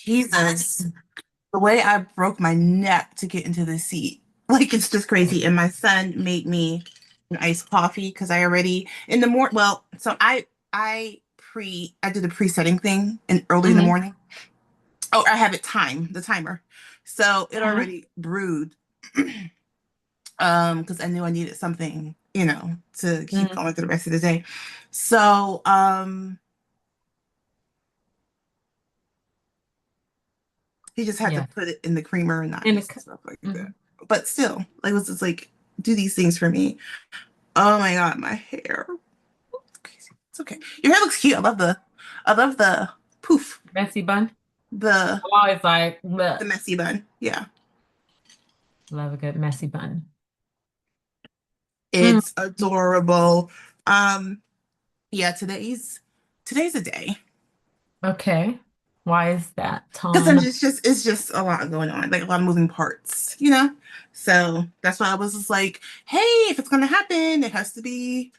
Jesus, the way I broke my neck to get into the seat, like it's just crazy. And my son made me an iced coffee because I already in the morning. Well, so I did the pre-setting thing in early in the Hmm. morning. Oh, I have it the timer, so it Hmm. already brewed. Because I knew I needed something, to keep Hmm. going through the rest of the day. So, he just had to Yeah. put it in the creamer and In a, ice and stuff like that. mhm. But still, like, it was just like, do these things for me. Oh my God, my hair. It's crazy. It's okay. Your hair looks cute. I love the poof, Messy bun. the I'm always like, bleh. the messy bun. Yeah, Love a good messy bun. Mm. it's adorable. Um, yeah, today's a day. Okay. Why is that, Because I'm Tom? just it's just a lot going on, like a lot of moving parts. So that's why I was just like, hey, if it's gonna happen, it has to be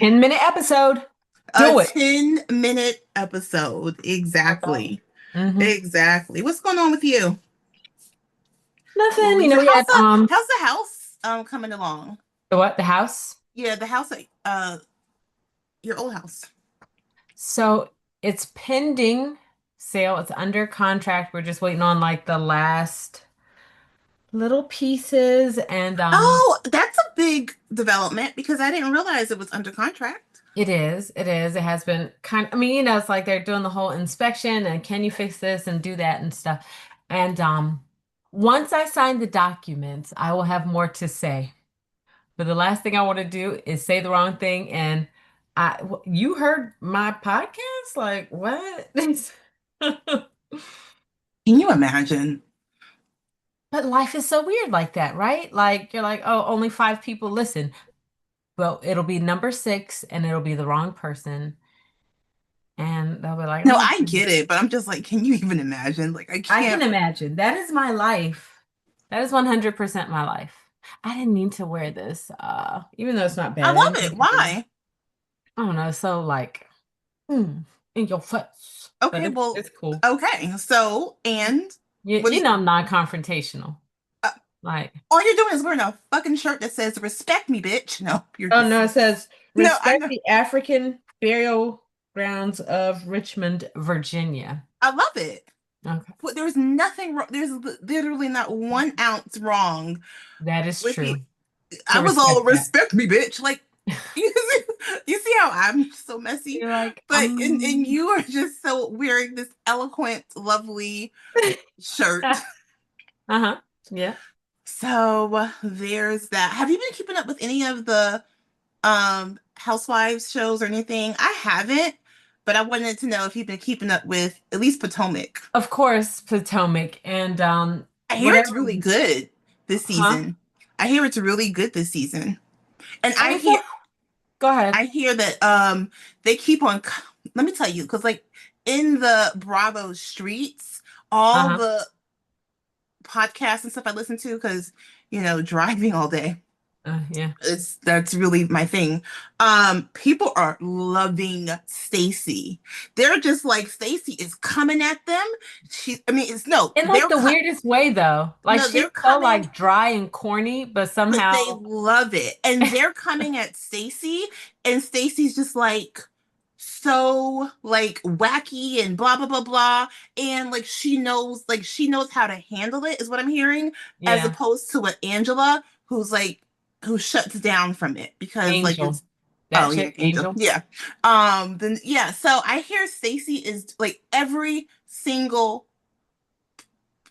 10-minute episode. a Do it. 10-minute episode. Okay. Exactly. Hmm. Exactly. What's going on with you, Nothing. Lisa? We How's had the how's the house coming along? the what? The house. Yeah, the house, your old house. So it's pending sale. It's under contract. We're just waiting on like the last little pieces and Oh, that's a big development because I didn't realize it was under contract. it is. It is. It has been kind I mean, it's like they're doing the whole inspection and can you fix this and do that and stuff. And once I sign the documents, I will have more to say. But the last thing I want to do is say the wrong thing and you heard my podcast? Like what? Can you imagine? But life is so weird like that, right? Like you're like, oh, only five people listen. Well, it'll be number six and it'll be the wrong person. And they'll be like, No, oh, I get it, but I'm just like, can you even imagine? Like, I I can can't. imagine. That is my life. That is 100% my life. I didn't mean to wear this, even though it's not I bad. I love didn't mean it. to wear it. Why? I don't know, so like, in your face. But Okay, it's well, it's cool. okay. So, and You, what do you you, know I'm non-confrontational. uh, Like, all you're doing is wearing a fucking shirt that says "Respect me, bitch." No, you're oh just no, it says no. I respect know. the African burial grounds of Richmond, Virginia. I love it. Okay. But there's nothing wrong. There's literally not 1 ounce wrong That is with you. true. To I was all respect that. respect me, bitch. Like you see how I'm so messy, You're like, but and you are just so wearing this eloquent, lovely shirt. uh-huh. Yeah. So there's that. Have you been keeping up with any of the Housewives shows or anything? I haven't, but I wanted to know if you've been keeping up with at least Potomac. Of course, Potomac and I hear it's whatever, really good this huh? season. I hear it's really good this season. And And it's so, go ahead. I hear that they keep on let me tell you, because like in the Bravo streets, all Uh-huh. the podcasts and stuff I listen to, because driving all day. Yeah. That's really my thing. People are loving Stacy. They're just like Stacy is coming at them. I mean, it's no, In like the weirdest way though. Like no, she's they're so coming, like dry and corny, but but they somehow love it. And they're coming at Stacy, and Stacy's just like so like wacky and blah blah blah blah. And like she knows how to handle it, is what I'm hearing, as yeah, opposed to what Angela, who shuts down from it because like Angel. it's That oh yeah, chick, Angel. Angel. Yeah. Then yeah, so I hear Stacy is like every single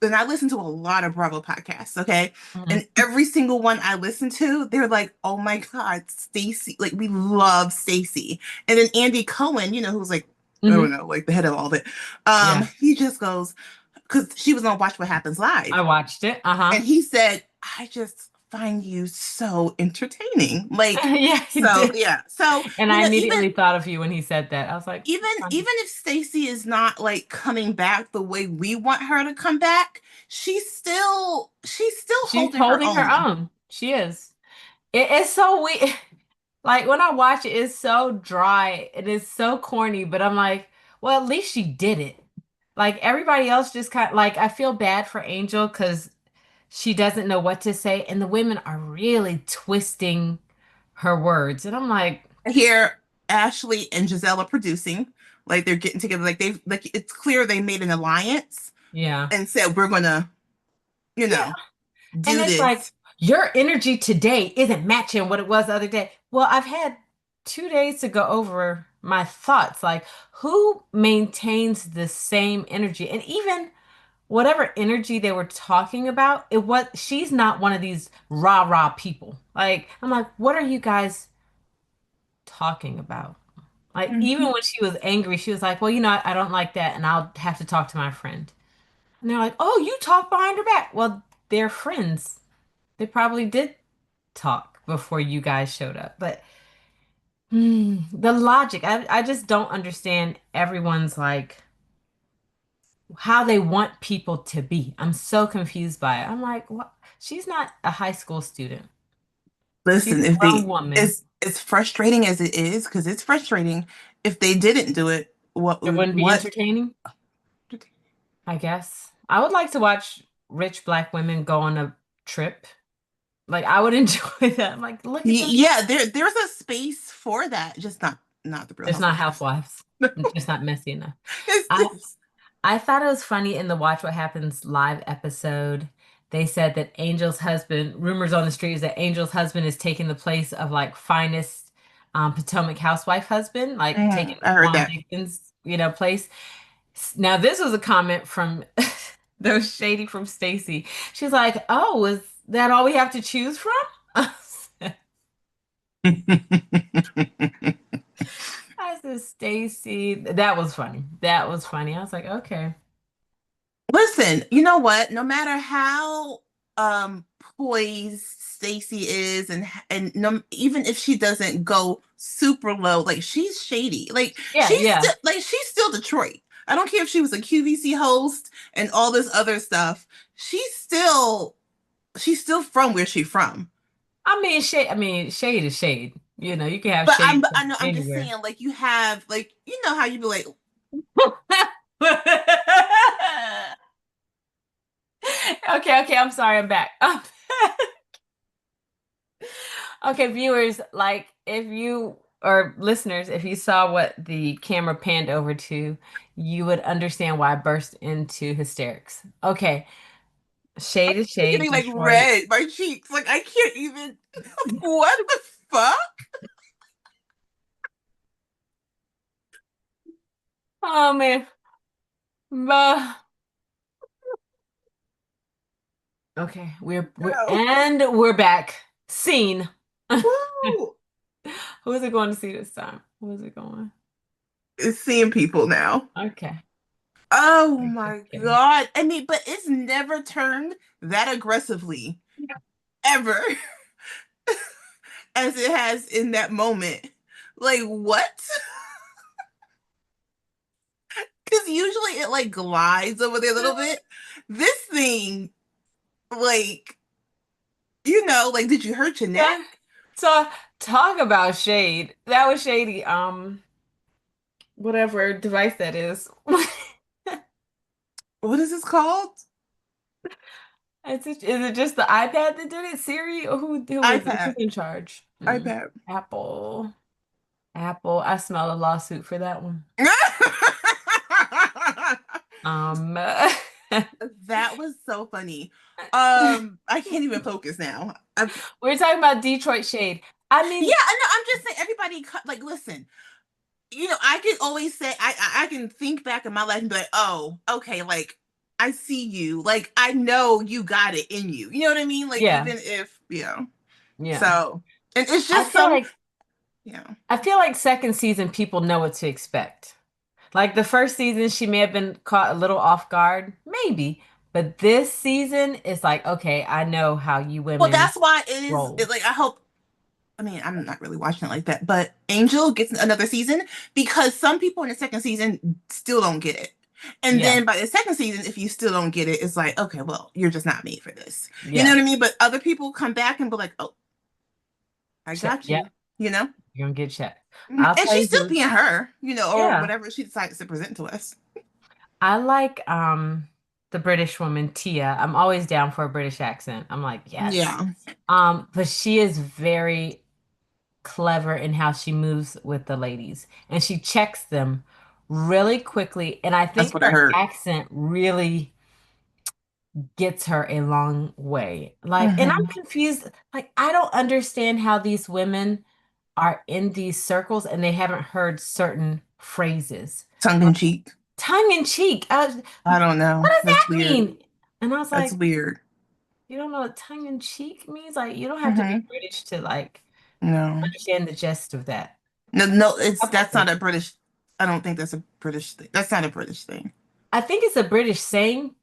and I listen to a lot of Bravo podcasts, okay? And Mhm. every single one I listen to, they're like, "Oh my God, Stacey! Like we love Stacey." And then Andy Cohen, who's like, I don't Mhm. know, like the head of all of it. Yeah. He just goes because she was on Watch What Happens I Live, watched it. Uh-huh. and he said, "I just find you so entertaining." Like, Yeah, he so did. yeah, so And I even immediately thought of you when he said that. I was like, even funny. even if Stacey is not like coming back the way we want her to come back, she's still She's holding her holding her own. own. She is. It's so weird. Like when I watch it's so dry. It is so corny, but I'm like, well, at least she did it. Like everybody else just kind of like I feel bad for Angel because she doesn't know what to say, and the women are really twisting her words. And I'm like, Here, Ashley and Giselle are producing. Like they're getting together. Like they've like it's clear they made an alliance yeah. and said we're gonna, you Yeah. know, And do it's like, this. your energy today isn't matching what it was the other day. Well, I've had 2 days to go over my thoughts. Like, who maintains the same energy? And even whatever energy they were talking about, she's not one of these rah-rah people. Like, I'm like, what are you guys talking about? Like, even Mhm. when she was angry, she was like, well, I don't like that, and I'll have to talk to my friend. And they're like, oh, you talk behind her back. Well, they're friends. They probably did talk before you guys showed up. But the logic, I just don't understand everyone's like how they want people to be. I'm so confused by it. I'm like, what? She's not a high school student. She's Listen, a if grown they woman. it's as frustrating as it is, because it's frustrating. If they didn't do it, It wouldn't be what? entertaining, I guess. I would like to watch rich black women go on a trip. Like I would enjoy that. I'm like, look at them. Yeah, there's a space for that, just not the Real There's not Housewives. housewives. It's just not messy enough. It's I this. I thought it was funny in the Watch What Happens live episode. They said that Angel's husband, rumors on the street is that Angel's husband is taking the place of like finest Potomac housewife husband, like taking I heard Juan that. Dickens, place. Now this was a comment from those Shady from Stacy. She's like, "Oh, is that all we have to choose from?" I said, "Stacy, that was funny. That was funny." I was like, "Okay, Listen, you know what? No matter how poised Stacy is, and no, even if she doesn't go super low, like she's shady. yeah, yeah." She's still Detroit. I don't care if she was a QVC host and all this other stuff. She's still from where she's from. Shade is shade. You can have But shade I from know I'm just anywhere. saying, like you have like you know how you be like, Okay, okay, I'm sorry, I'm back. Okay, viewers, like if you or listeners, if you saw what the camera panned over to, you would understand why I burst into hysterics. Okay, shade is shade, getting like Detroit. red, my cheeks. Like I can't even. What the fuck? Oh man. Bah. Okay, No. we're back. Scene. Woo! Who is it going to see this time? Who is it going? It's seeing people now. Okay. Oh Okay. my Okay. God. I mean, but it's never turned that aggressively ever as it has in that moment. Like, what? Because usually it like glides over there a little bit. This thing, like, like, did you hurt your neck? Yeah. So talk about shade. That was shady. Whatever device that is. What is this called? Is it just the iPad that did it? Siri? Or who was it? Who's iPad. in charge? iPad. Apple. Apple. I smell a lawsuit for that one. Um That was so funny. I can't even focus now. we're talking about Detroit shade. I Yeah, mean, I know. I'm just saying, everybody, like, listen. I can always say, I can think back in my life and be like, oh, okay, like, I see you. Like, I know you got it in you. You know what I mean? Like, yeah, even if, yeah. so, and it's I just feel some, like yeah. I feel like second season people know what to expect. Like the first season, she may have been caught a little off guard, maybe. But this season is like, okay, I know how you Well, women that's why it is, roll. like, I hope, I mean, I'm not really watching it like that, but Angel gets another season because some people in the second season still don't get it. And Yeah, then by the second season, if you still don't get it, it's like, okay, well, you're just not made for this. You know yeah. what I mean? But other people come back and be like, oh, I Check. got Yeah, you, you know? you're gonna get checked. And I'll tell she's you still who. being her, or Yeah. whatever she decides to present to us. I like the British woman Tia. I'm always down for a British accent. I'm like, yes. Yeah, But she is very clever in how she moves with the ladies and she checks them really quickly. And I that's think what I her heard. accent really gets her a long way. Like, and I'm Hmm. confused. Like, I don't understand how these women are in these circles and they haven't heard certain phrases. Tongue in cheek. Tongue in cheek. I was I like, don't what know. does That's that weird. mean? And I was That's like, weird. you don't know what tongue in cheek means? Like, you don't have to be Hmm. British to like No, understand the gist of that. no, no. It's Couple that's not a things. British. I don't think that's a British thing. That's not a British thing. I think it's a British saying,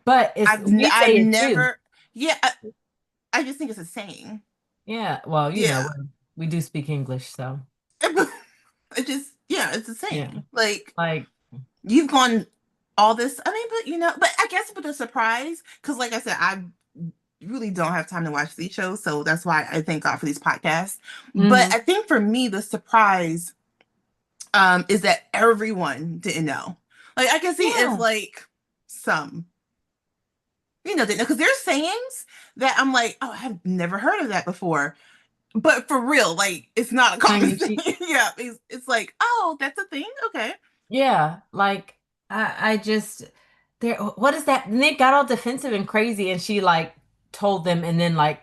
but it's we I've say it too. never. Yeah, I just think it's a saying. Yeah, well, Yeah, we do speak English, so it just yeah, it's a yeah. saying. Like Like, you've gone all this. I mean, but but I guess with a surprise, because like I said, I really don't have time to watch these shows, so that's why I thank God for these podcasts. But hmm I think for me, the surprise is that everyone didn't know. Like I can see if yeah, like some, didn't know because there's sayings that I'm like, oh, I've never heard of that before. But for real, like it's not a tongue common in thing. cheek. Yeah, it's like, oh, that's a thing. Okay. Yeah, like I just there. What is that? Nick got all defensive and crazy, and she like told them, and then like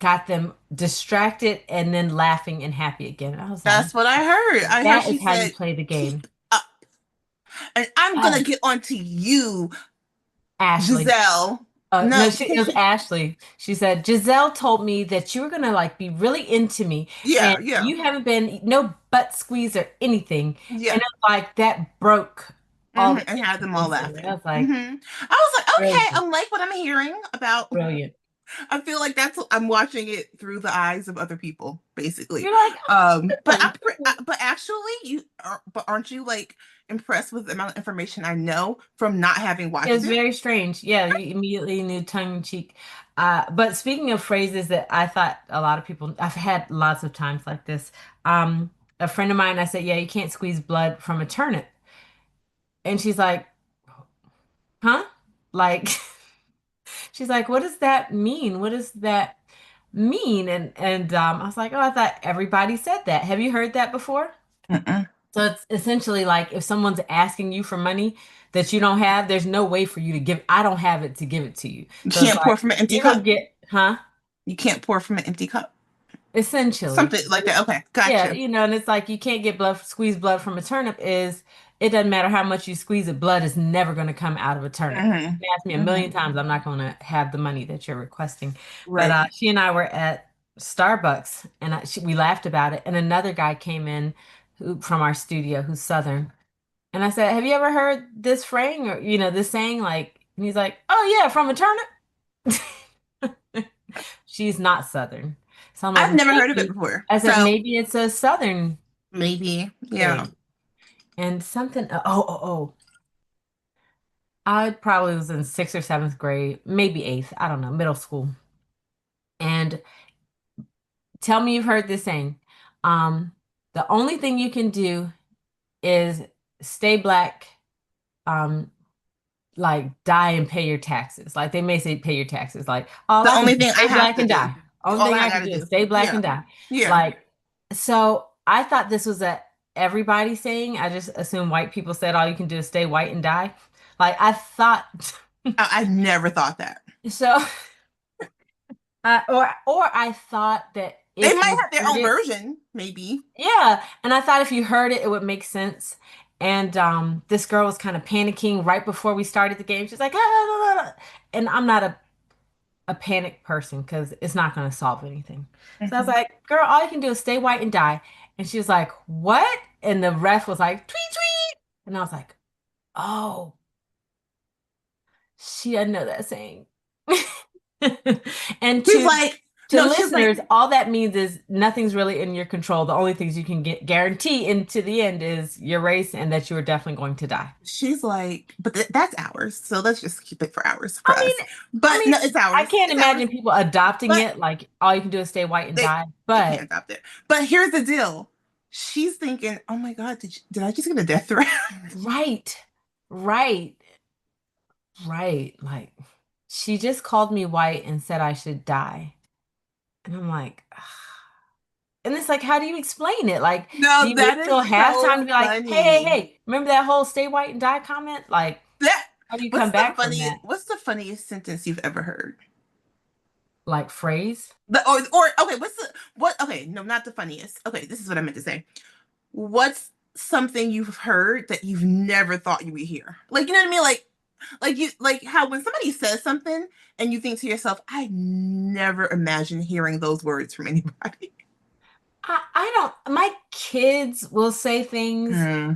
got them distracted, and then laughing and happy again. I was like, That's what I heard. I heard that is she how you said, play the keep game. up. And I'm gonna Oh, get onto you, Ashley. Giselle. No, No, it because was she, Ashley. She said, Giselle told me that you were gonna like be really into me and yeah, yeah, you haven't been no butt squeeze or anything. And yeah. it was like that broke all the And had tension them all instantly. I laughing. was like, I was like, okay, brilliant, I'm like what I'm hearing about. brilliant. I feel like I'm watching it through the eyes of other people, basically. You're like, oh, But actually, but aren't you like impressed with the amount of information I know from not having it watched was it? very strange. Yeah, you immediately knew tongue in cheek. But speaking of phrases that I thought a lot of people, I've had lots of times like this. Um, a friend of mine, I said, yeah, you can't squeeze blood from a turnip. And she's like, huh? Like, she's like, what does that mean? What does that mean? And I was like, oh, I thought everybody said that. Have you heard that before? Mm-mm. So it's essentially like if someone's asking you for money that you don't have, there's no way for you to give. I don't have it to give it to you. You So it's can't pour like from an empty you're gonna cup. get, huh? You can't pour from an empty cup. Essentially. Something like that. Okay, Yeah, gotcha. you know, and it's like you can't get blood, squeeze blood from a turnip is it doesn't matter how much you squeeze it, blood is never going to come out of a turnip. You Hmm. can ask me a million Hmm. times, I'm not going to have the money that you're requesting. But Right. she and I were at Starbucks and we laughed about it. And another guy came in from our studio who's Southern. And I said, have you ever heard this fraying or, this saying like, and he's like, oh yeah, from a turnip. She's not Southern. So I'm like, I've never heard of it maybe, before. I said, So maybe it's a Southern maybe, yeah. thing. And something, oh. I probably was in sixth or seventh grade, maybe eighth, I don't know, middle school. And tell me you've heard this saying. Um, the only thing you can do is stay black, um, like die and pay your taxes. Like they may say pay your taxes. Like all The I can only do is thing I stay have black to and do, die. Only all thing I I can gotta do is do. stay black Yeah. and die. Yeah. Like, so I thought this was a everybody saying. I just assumed white people said all you can do is stay white and die. Like I thought I never thought that. so or I thought that They if might you have their heard own it, version, maybe. yeah. And I thought if you heard it, it would make sense. And this girl was kind of panicking right before we started the game. She's like, "Ah." And I'm not a panic person because it's not going to solve anything. So I was Mhm. like, girl, all you can do is stay white and die. And she was like, what? And the ref was like, tweet, tweet. And I was like, oh, she doesn't know that saying. And She's to like, to no, she's like, listeners, all that means is nothing's really in your control. The only things you can get guarantee into the end is your race and that you are definitely going to die. but that's ours. So let's just keep it for hours for I us. mean, I But mean, no, it's I ours. can't It's ours. imagine people adopting But it. Like all you can do is stay white and they die. they can't But adopt it. But here's the deal. She's thinking, oh my God, did I just get a death threat? right. right, right. Like she just called me white and said I should die. And I'm like, and it's like, how do you explain it? Like, do No, you that wait is till halftime to so be like, hey, hey, funny. hey, remember that whole stay white and die comment? Like, That how do you come back from that? what's the funniest sentence you've ever heard? Like phrase? Or okay, what's the what okay, no, not the funniest. Okay, this is what I meant to say. What's something you've heard that you've never thought you would hear? Like, you know what I mean? Like you like how when somebody says something and you think to yourself, I never imagined hearing those words from anybody. I don't, my kids will say things, Hmm,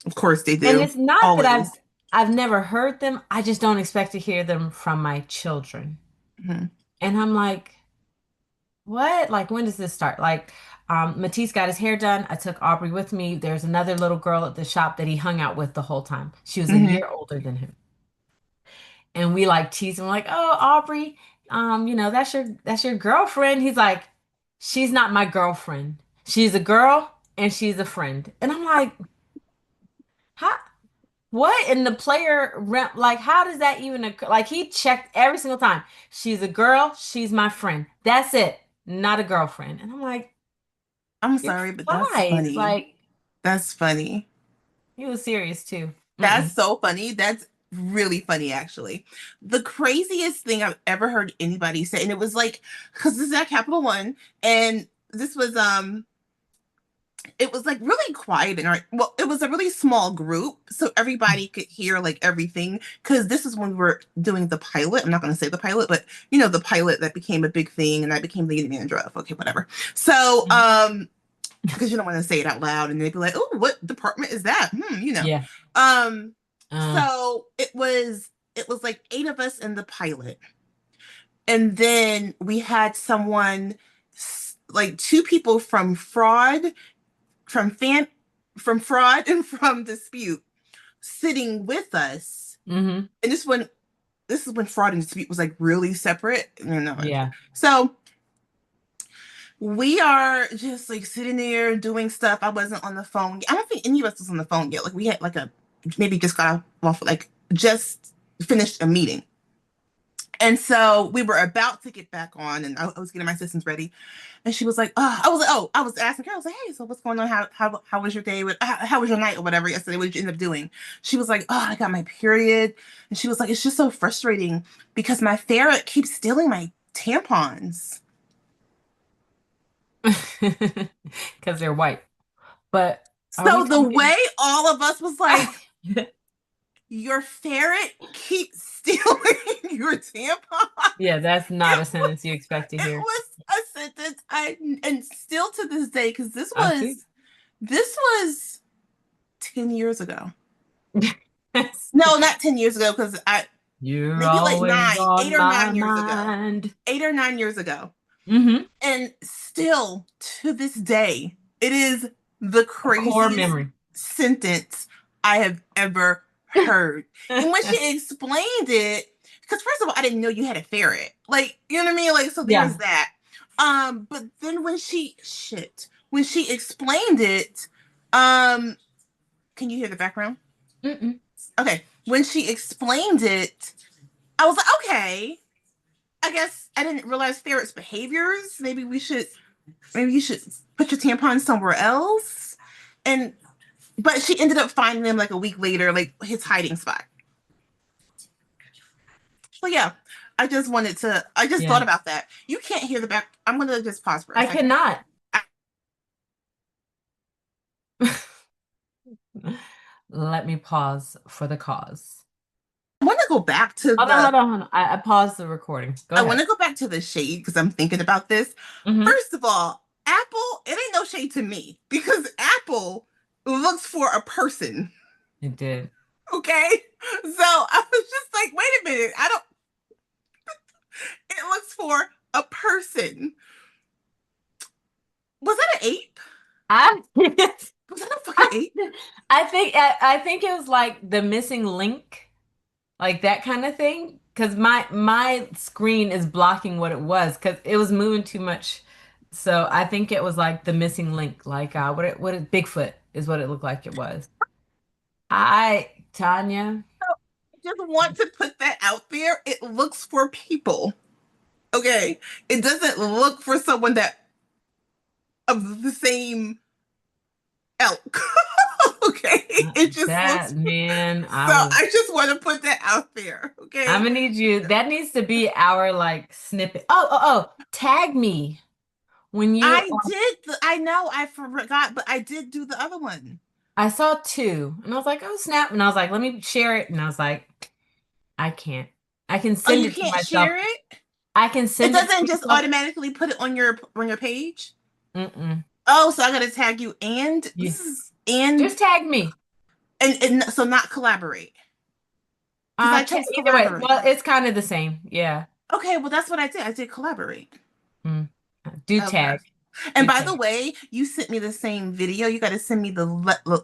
of course they and do. it's not that Always. I've never heard them. I just don't expect to hear them from my children. Hmm. And I'm like, what? Like, when does this start? Like, Matisse got his hair done. I took Aubrey with me. There's another little girl at the shop that he hung out with the whole time. She was a Hmm. year older than him. And we like tease him like, "Oh, Aubrey, that's your girlfriend." He's like, "She's not my girlfriend. She's a girl and she's a friend." And I'm like, "How? What?" And the like, how does that even occur? Like, he checked every single time. She's a girl. She's my friend. That's it. Not a girlfriend. And I'm like, I'm "You're sorry, but that's five." funny. Like, That's funny. he was serious too. That's Mm-mm. so funny. That's really funny, actually. The craziest thing I've ever heard anybody say, and it was like, because this is at Capital One, and this was it was like really quiet and well, it was a really small group, so everybody could hear like everything. Because this is when we were doing the pilot. I'm not going to say the pilot, but you know the pilot that became a big thing, and I became the manager of. Okay, whatever. So because you don't want to say it out loud and they'd be like, oh, what department is that, you know. Yeah. um Uh, so it was like eight of us in the pilot, and then we had someone like two people from fan from fraud and from dispute sitting with us. hmm. And this is when fraud and dispute was like really separate. No, no. Yeah. So we are just like sitting there doing stuff. I wasn't on the phone. I don't think any of us was on the phone yet. Like we had like a maybe just got off like just finished a meeting. And so we were about to get back on, and I was getting my systems ready. And she was like, "Oh," I was like, "Oh," I was asking her. I was like, "Hey, so what's going on? How was your day? How was your night or whatever yesterday? What did you end up doing?" She was like, "Oh, I got my period," and she was like, "It's just so frustrating because my ferret keeps stealing my tampons." Because they're white. But are we So the talking? way all of us was like, "Your ferret keeps stealing your tampon." Yeah, that's not a sentence you expect to It hear. was a sentence I and still to this day, because I see. this was 10 years ago. No, not 10 years ago, because I You're maybe like always eight on or my 9 years ago. mind. 8 or 9 years ago. Hmm. And still to this day, it is the A core craziest memory. sentence I have ever heard. And when she explained it, because first of all, I didn't know you had a ferret. Like, you know what I mean? Like, so there's Yeah. that. But then when she explained it, um, can you hear the background? Mm-mm. Okay. When she explained it, I was like, okay, I guess I didn't realize ferrets' behaviors. Maybe you should put your tampon somewhere else. And but she ended up finding them like a week later, like his hiding spot. So yeah, I just thought Yeah. about that. You can't hear the back. I'm gonna just pause for a I second. cannot. I Let me pause for the cause. want to go back to Hold on, the hold on, hold on. I paused the recording. Go I want ahead. to go back to the shade because I'm thinking about this. Hmm. First of all, Apple, it ain't no shade to me because Apple looks for a person. It did. Okay. So I was just like, wait a minute. I don't, it looks for a person. Was that an ape? I Was that a fucking ape? I think it was like the missing link, like that kind of thing. Because my screen is blocking what it was because it was moving too much. So I think it was like the missing link, like Bigfoot is what it looked like it was. Tanya. I just want to put that out there. It looks for people. Okay. It doesn't look for someone that of the same elk. Okay. It just That looks man, so I just want to put that out there. I'm Okay. gonna need you. That needs to be our like snippet. Oh, tag me when you I know I forgot, but I did do the other one. I saw two and I was like, oh snap. And I was like, let me share it. And I was like, I can't. I can Oh, send you it to can't myself. share it? I can It send it to doesn't just myself. automatically put it on your page. Mm-mm. Oh, so I gotta tag you and You and just tag me. and so not collaborate because I chose Either way. collaborate. Well, it's kind of the same. Yeah. Okay, well that's what I did. I did collaborate. Mm. Do Okay. tag. And Do by the tag. way, you sent me the same video. You got to send me the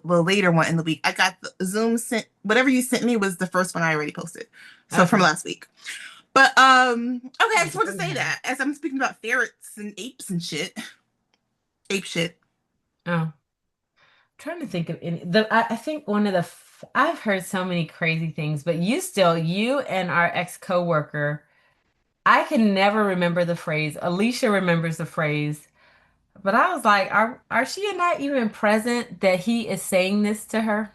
later one in the week. I got the Zoom sent whatever you sent me was the first one I already posted. So from Okay. last week. But okay, I just want to say that as I'm speaking about ferrets and apes and shit. Ape shit. Oh. Trying to think of any I think one of the I've heard so many crazy things, but you and our ex-coworker, I can never remember the phrase. Alicia remembers the phrase, but I was like, are she not even present that he is saying this to her?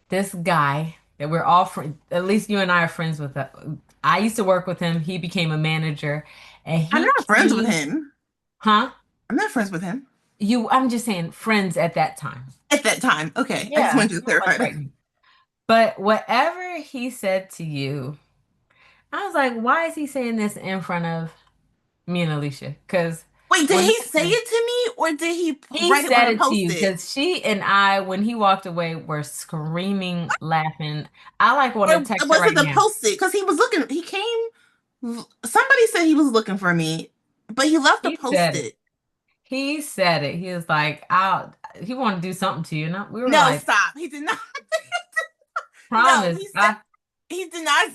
This guy that we're all friends, at least you and I are friends with. I used to work with him. He became a manager, and I'm he not friends with came, him. huh? I'm not friends with him I'm just saying friends at that time. at that time. Okay, I just Yeah, wanted to not like clarify that. right now. But whatever he said to you, I was like, why is he saying this in front of me and Alicia? Because Wait, did what he say happened? it to me or did he He write it on said a it to you post-it? because she and I, when he walked away, were screaming, laughing. I like want Or to text her was it right the now. post-it? Because he was looking, he came, somebody said he was looking for me, but he left a He said it. post-it. He said it. He was like, he wanted to do something to you. And we were No, like, stop. He did not. No, promise. he said, he did not.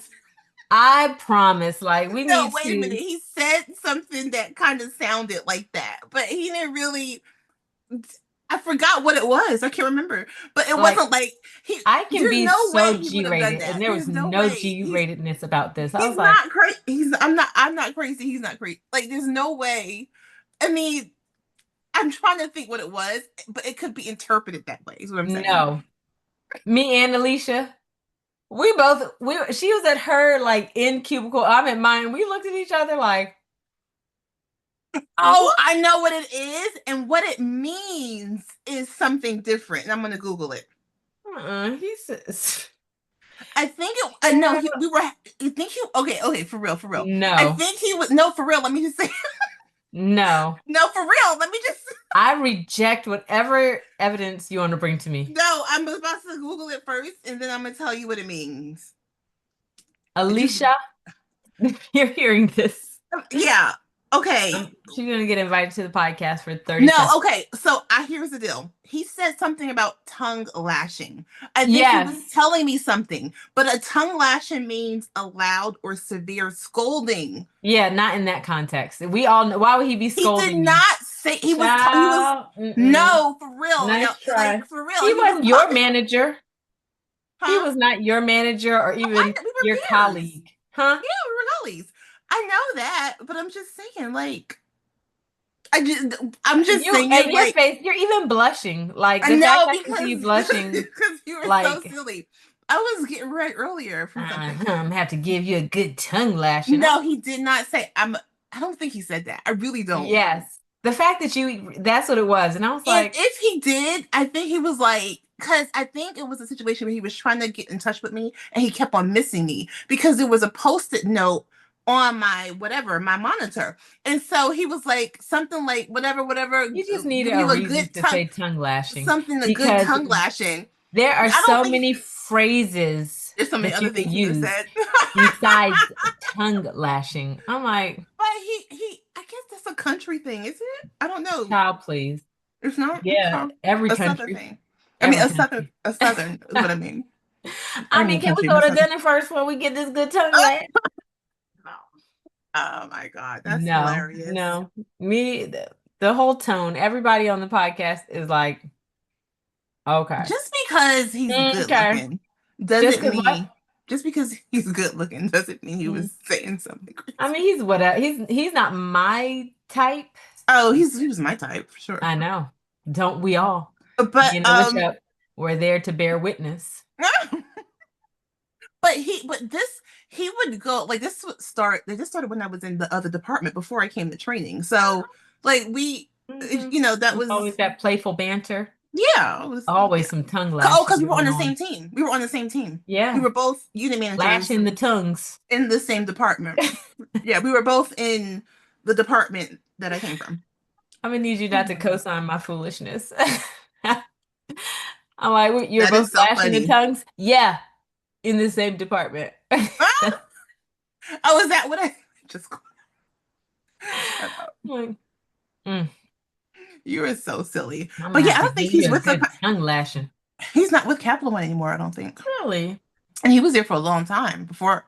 I promise. Like, we No, need wait a minute. to, He said something that kind of sounded like that, but he didn't really. I forgot what it was. I can't remember, but it like, wasn't like he. I can There's be no way so he would have done G-rated, and that. there was There's no no way G-ratedness about this. I was he's like, not crazy. He's I'm not. I'm not crazy. He's not crazy. Like there's no way. I mean, I'm trying to think what it was, but it could be interpreted that way. Is what I'm saying. no. Me and Alicia, she was at her like in cubicle. I'm at mine. We looked at each other like, Oh, what? I know what it is, and what it means is something different. And I'm gonna Google it. He says, I think it. No, we were. I think he. Okay, okay, for real, for real. I no, think he was. No, for real. Let me just say. no. No, for real. Let me just. I reject whatever evidence you want to bring to me. No, I'm about to Google it first, and then I'm gonna tell you what it means. It just. Alicia, you're hearing this. Yeah. Okay. She's gonna get invited to the podcast for 30 No, seconds. okay. So I here's the deal. He said something about tongue lashing. I think he was Yes. telling me something, but a tongue lashing means a loud or severe scolding. Yeah, not in that context. We all know. Why would he be He did scolding you? not say he was Child. Mm-mm. no for real. Yo, Nice try. like for real. He He was wasn't your talking, manager. He huh? was not your manager or Oh, even we your were peers. colleague. Huh? Yeah, we were colleagues. I know that, but I'm just saying, like, I just, I'm just You saying, and your like, face, you're even blushing. Like I the fact know I can see you because blushing, because you were so like silly. I was getting right earlier from I'm something. gonna have to give you a good tongue lashing. No, he did not say. I don't think he said that. I really don't. Yes. The fact that that's what it was. And I was And like, if he did, I think he was like, because I think it was a situation where he was trying to get in touch with me and he kept on missing me because there was a post-it note on my whatever, my monitor. And so he was like, something like, whatever, whatever, you just needed give a you a reason good to tongue, say tongue lashing something, a good because tongue lashing. there are I don't so think many phrases there's so many that you other could things he could have use said. besides tongue lashing. I'm like, But I guess that's a country thing, isn't it? I don't know. child, please. It's not Yeah, every a southern country, thing. I mean, every country. a southern is what I mean. I Every mean, can we country in go the to southern. dinner first before we get this good tongue lash? Oh my God, that's No, hilarious. no. The whole tone, everybody on the podcast is like, Okay. Just because he's good Okay. looking Just doesn't because what? mean just because he's good looking doesn't mean he Mm. was saying something I crazy. mean, he's whatever. He's not my type. Oh, he was my type for sure. I know. Don't we all? But You know, wish up. We're there to bear witness. but this he would go like this would start they just started when I was in the other department before I came to training. So like we Hmm. that It's always was that playful banter. yeah, it was yeah. Always some tongue Oh, lashing because we were on going the on. same team. We were on the same team. We Yeah. were both unit managers Lashing the tongues. in the same department. Yeah, we were both in the department that I came from. I'm gonna need you not to co-sign my foolishness. I'm like, you're That both is so lashing the funny. tongues? Yeah, in the same department. Ah! Oh, is that what I just Like, mm, you are so silly. I'm gonna But yeah, have I to don't think give you he's a with the good tongue lashing. he's not with Capital One anymore, I don't think. Really? And he was there for a long time before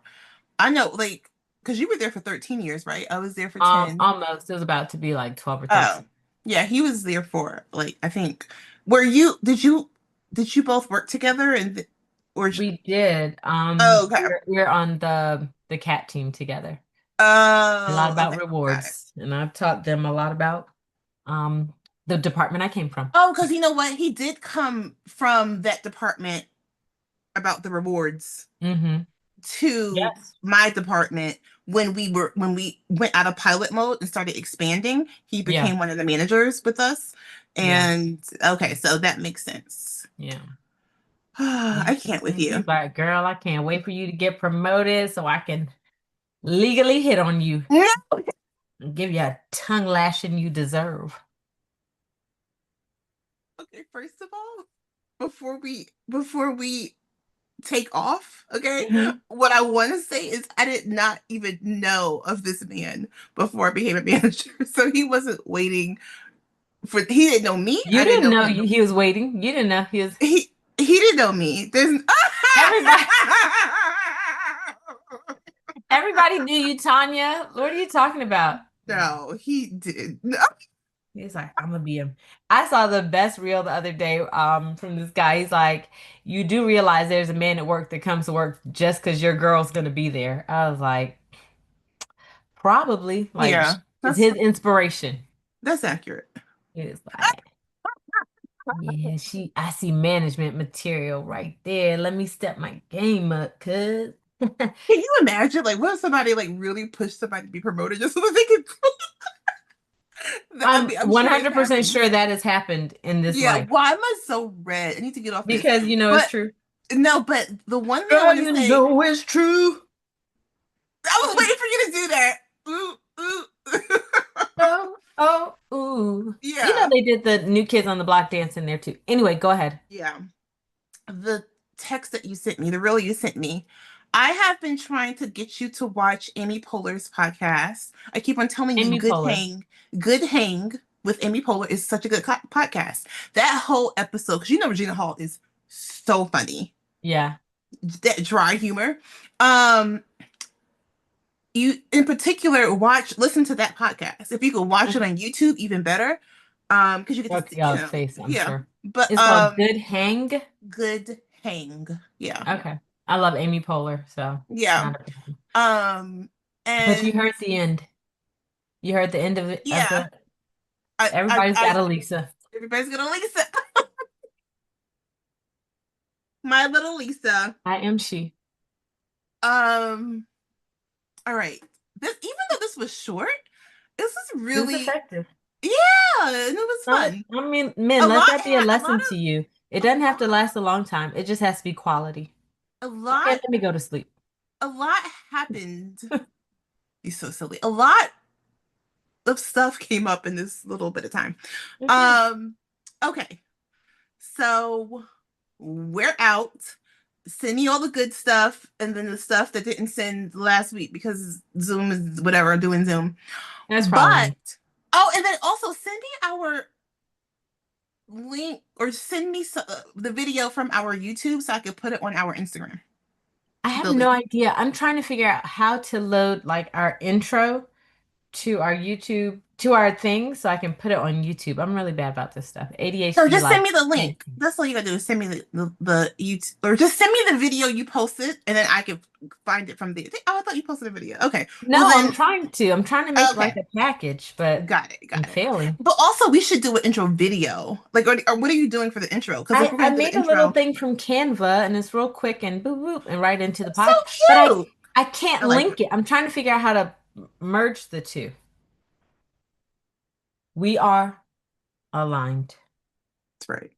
I know, like, because you were there for 13 years, right? I was there for 10. Almost. It was about to be like 12 or Oh, 13. yeah, he was there for like I think. Did you both work together or We did. oh okay. We're on the cat team together. A lot Oh, about okay. Got it. rewards, and I've taught them a lot about um the department I came from. Oh, because you know what? He did come from that department about the rewards Hmm. to Yes. my department when we went out of pilot mode and started expanding. He Yeah. became one of the managers with us. Yeah. And okay, so that makes sense. Yeah. I can't with He's you. like, girl, I can't wait for you to get promoted so I can legally hit on you and give you a tongue lashing you deserve. Okay, first of all, before we take off, okay, Hmm. what I want to say is I did not even know of this man before I became a manager. So he wasn't waiting he didn't know me. You I didn't didn't know know him. he was waiting. You didn't know he was He didn't know me. There's everybody. Everybody knew you, Tanya. What are you talking about? no, he did. No. He's like, I'm gonna be him. I saw the best reel the other day from this guy. He's like, you do realize there's a man at work that comes to work just because your girl's gonna be there. I was like, probably. Like, Yeah, is his inspiration. that's accurate. He was like, yeah, I see management material right there. Let me step my game up, cuz. Can you imagine, like, what if somebody like really pushed somebody to be promoted just so that they could? I I'm mean, I'm sure it's 100% happened. sure that has happened in this Yeah, life why am I so red? I need to get off this. because you know it's But true. no, but the one thing I Girl, want to you say, know it's true. I was waiting for you to do that. Ooh, ooh. Oh, oh, ooh. You know Yeah, they did the New Kids on the Block dance in there too. Anyway, go ahead. yeah. The text that you sent me, the reel you sent me, I have been trying to get you to watch Amy Poehler's podcast. I keep on telling you, Amy Poehler. Good Hang with Amy Poehler is such a good podcast. That whole episode, because you know Regina Hall is so funny, Yeah. that dry humor. Um, you in particular listen to that podcast. If you could watch it Mhm. on YouTube, even better. Because you get to Look see, y'all's face, I'm yeah. sure. But It's called Good Hang. Good Hang, yeah, Okay. I love Amy Poehler, so yeah. not a problem. Um, But you and heard the end. You heard the end of it of yeah, the everybody's got I a Lisa. everybody's gonna Lisa, my little Lisa. I am she. Um, all right. Even though this was short, this was It was really, effective. yeah, and it was fun. I mean, A men, let lot, that be a a lot lesson to you. It of, doesn't have to last a long time. It just has to be quality. a Okay, lot, let me go to sleep. a lot happened. You're so silly. A lot of stuff came up in this little bit of time. Okay. Um, okay. So we're out. Send me all the good stuff and then the stuff that didn't send last week because Zoom is whatever, doing Zoom. That's probably But me. oh, and then also send me our link or send me the video from our YouTube so I could put it on our Instagram. I have The no link. idea. I'm trying to figure out how to load like our intro. to our YouTube, to our thing so I can put it on YouTube. I'm really bad about this stuff. So ADHD just send like me the link. anything. That's all you gotta do is send me the YouTube, or just send me the video you posted, and then I can find it from there. Oh, I thought you posted a video. Okay. Well No, I'm then, trying to. I'm trying to make like okay. a package, but Got it. I'm Got it. failing. But also, we should do an intro video. Like, or what are you doing for the intro? Because if we're I gonna do the made a little intro, thing from Canva and it's real quick and boop boop and right into the it's so pod. But cute. I can't I like link it. it. I'm trying to figure out how to merge the two. We are aligned. That's right.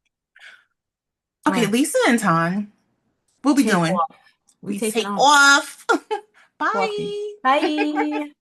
All Okay, right, Lisa and Ton, what we take doing? off. We We taking take off. off. Coffee. Bye. Bye.